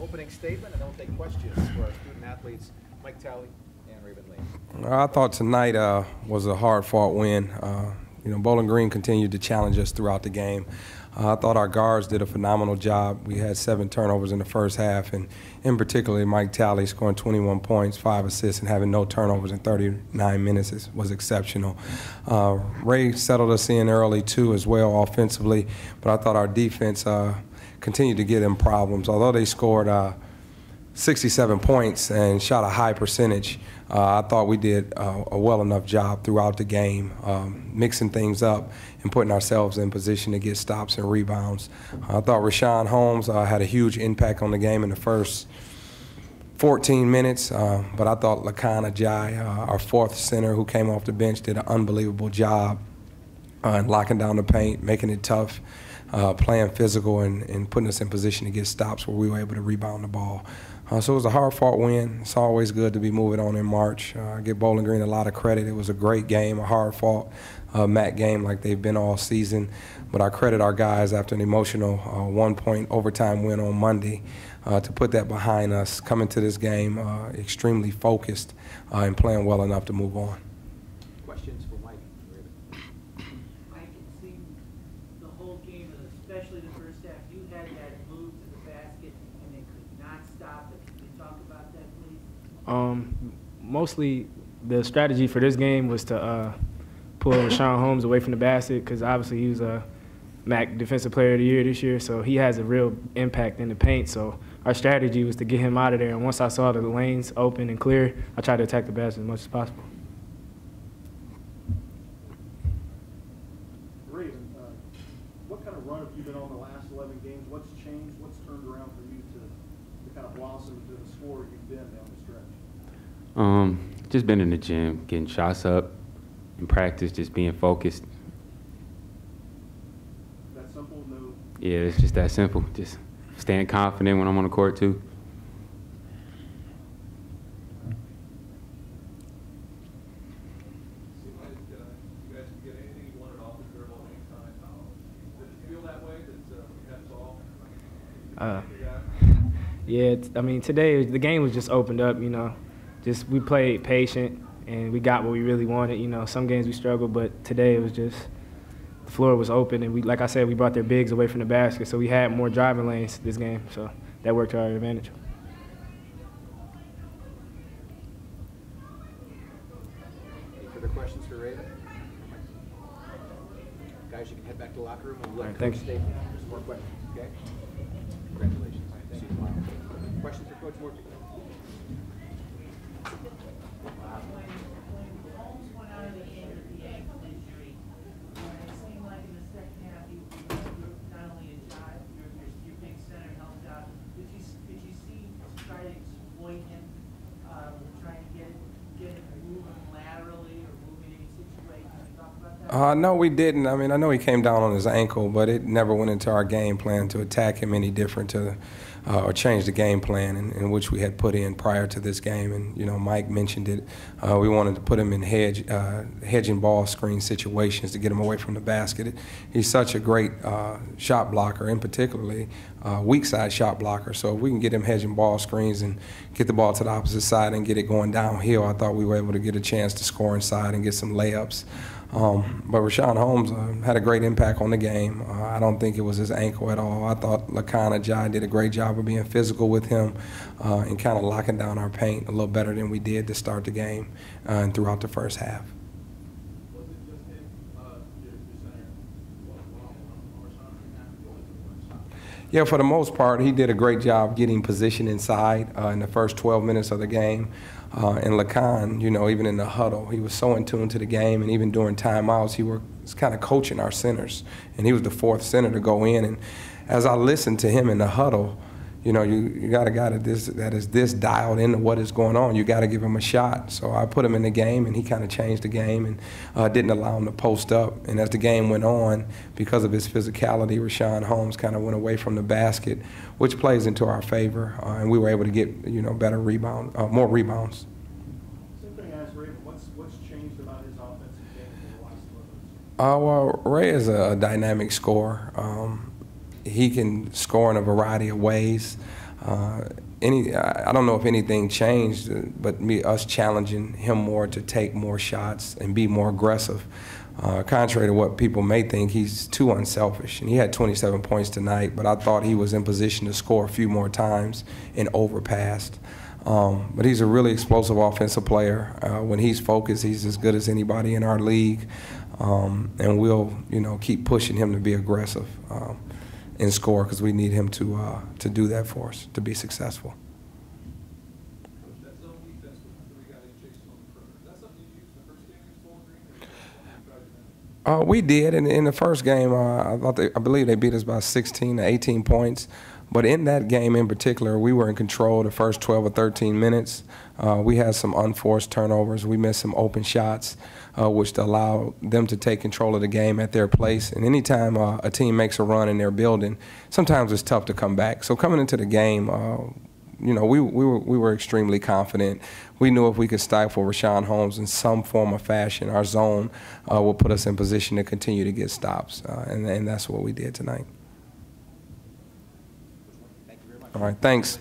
opening statement, and then we'll take questions for our student athletes, Mike Talley and Raven Lee. I thought tonight was a hard-fought win. Bowling Green continued to challenge us throughout the game. I thought our guards did a phenomenal job. We had 7 turnovers in the first half, and in particular, Mike Talley scoring 21 points, 5 assists, and having no turnovers in 39 minutes was exceptional. Ray settled us in early, too, as well, offensively, but I thought our defense continued to give them problems. Although they scored 67 points and shot a high percentage, I thought we did a well enough job throughout the game, mixing things up and putting ourselves in position to get stops and rebounds. I thought Richaun Holmes had a huge impact on the game in the first 14 minutes, but I thought Lakan Ajayi, our 4th center who came off the bench, did an unbelievable job in locking down the paint, making it tough, playing physical, and putting us in position to get stops where we were able to rebound the ball. So it was a hard-fought win. It's always good to be moving on in March. I give Bowling Green a lot of credit. It was a great game, a hard-fought MAC game like they've been all season. But I credit our guys after an emotional 1-point overtime win on Monday to put that behind us, coming to this game extremely focused and playing well enough to move on. Questions for Mike? Mike, it seemed the whole game, and especially the first half, you had that move to the basket and they could not stop it. Can you talk about that, please? Mostly the strategy for this game was to pull Richaun Holmes away from the basket, because obviously he was a MAC Defensive Player of the Year this year, so he has a real impact in the paint. So our strategy was to get him out of there, and once I saw the lanes open and clear, I tried to attack the basket as much as possible. Raven, what kind of run have you been on the last 11 games? What's changed? What's turned around for you to kind of blossom into the scorer you've been down the stretch? Just been in the gym, getting shots up, in practice, just being focused. That simple? No. Yeah, it's just that simple. Just staying confident when I'm on the court too. Yeah, I mean, today the game was just opened up, Just we played patient and we got what we really wanted. Some games we struggled, but today it was just the floor was open, and like I said, we brought their bigs away from the basket, so we had more driving lanes this game, so that worked to our advantage. Any further questions for Raven? Guys, you can head back to the locker room and let Coach stay. There's more questions, okay? Congratulations. See you tomorrow. Questions for Coach Murphy? Holmes went out of the game with the ankle injury. It seemed like in the second half, not only Ajayi, your big center helped out. Did you see try to exploit him, trying to get him moving laterally or moving in any situation? Can you talk about that? No, we didn't. I mean, I know he came down on his ankle, but it never went into our game plan to attack him any different or change the game plan in which we had put in prior to this game. And, Mike mentioned it. We wanted to put him in hedging ball screen situations to get him away from the basket. He's such a great shot blocker, and particularly weak side shot blocker. So if we can get him hedging ball screens and get the ball to the opposite side and get it going downhill, I thought we were able to get a chance to score inside and get some layups. But Richaun Holmes had a great impact on the game. I don't think it was his ankle at all. I thought Lakan Ajayi did a great job of being physical with him and kind of locking down our paint a little better than we did to start the game and throughout the first half. Was it just him, your center? Yeah, for the most part, he did a great job getting position inside in the first 12 minutes of the game. And Lakan, even in the huddle, he was so in tune to the game, and even during timeouts, he was kind of coaching our centers. And he was the 4th center to go in. And as I listened to him in the huddle, you got a guy that is this dialed into what is going on. You got to give him a shot. So I put him in the game, and he kind of changed the game and didn't allow him to post up. And as the game went on, because of his physicality, Richaun Holmes kind of went away from the basket, which plays into our favor. And we were able to get better more rebounds. Same thing I asked Raven. What's changed about his offensive game in the last 11 Well, Ray is a dynamic scorer. He can score in a variety of ways. I don't know if anything changed, but us challenging him more to take more shots and be more aggressive. Contrary to what people may think, he's too unselfish. And he had 27 points tonight, but I thought he was in position to score a few more times and overpassed. But he's a really explosive offensive player. When he's focused, he's as good as anybody in our league. And we'll, keep pushing him to be aggressive and score, because we need him to do that for us to be successful. That zone defense with the three guys chasing on the perimeter, is that something you used in the first game against Bowling Green, or is that something you tried to do? We did. In the first game, I believe they beat us by 16 to 18 points. But in that game in particular, we were in control the first 12 or 13 minutes. We had some unforced turnovers. We missed some open shots, which allowed them to take control of the game at their place. And anytime a team makes a run in their building, sometimes it's tough to come back. So coming into the game, we were extremely confident. We knew if we could stifle Richaun Holmes in some form or fashion, our zone will put us in position to continue to get stops. And that's what we did tonight. Thank you very much. All right, thanks.